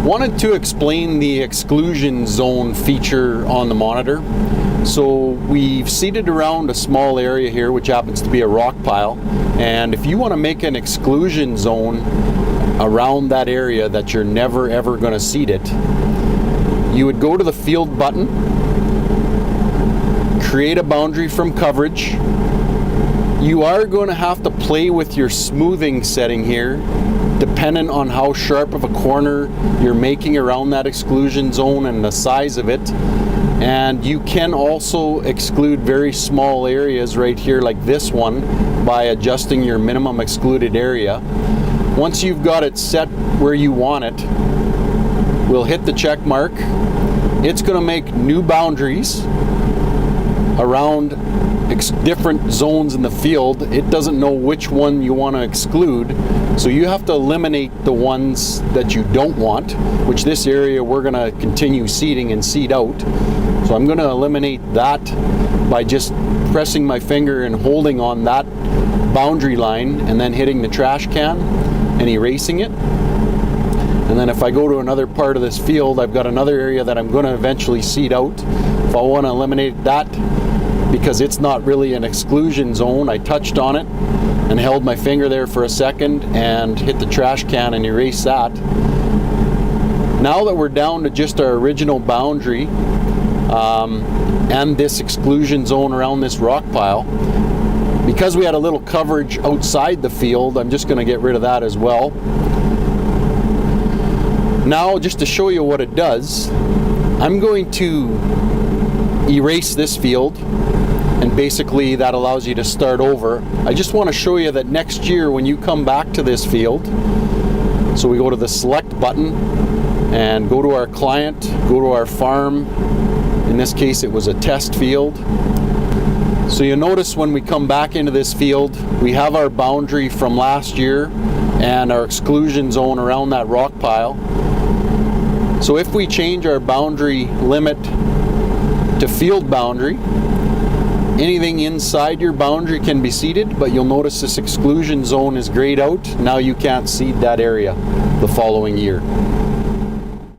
Wanted to explain the exclusion zone feature on the monitor. So we've seeded around a small area here, which happens to be a rock pile, and if you want to make an exclusion zone around that area that you're never ever going to seed it, you would go to the field button, create a boundary from coverage. You are going to have to play with your smoothing setting here, dependent on how sharp of a corner you're making around that exclusion zone and the size of it. And you can also exclude very small areas right here like this one by adjusting your minimum excluded area. Once you've got it set where you want it, we'll hit the check mark. It's going to make new boundaries around different zones in the field. It doesn't know which one you want to exclude, so you have to eliminate the ones that you don't want, which this area we're going to continue seeding and seed out. So I'm going to eliminate that by just pressing my finger and holding on that boundary line and then hitting the trash can and erasing it. And then if I go to another part of this field, I've got another area that I'm going to eventually seed out. If I want to eliminate that, because it's not really an exclusion zone, I touched on it and held my finger there for a second and hit the trash can and erase that. Now that we're down to just our original boundary and this exclusion zone around this rock pile, because we had a little coverage outside the field, I'm just going to get rid of that as well. Now, just to show you what it does, I'm going to erase this field, and basically that allows you to start over. I just want to show you that next year when you come back to this field, so we go to the select button and go to our client, go to our farm. In this case it was a test field. So you notice when we come back into this field, we have our boundary from last year and our exclusion zone around that rock pile. So if we change our boundary limit to field boundary, anything inside your boundary can be seeded, but you'll notice this exclusion zone is grayed out. Now you can't seed that area the following year.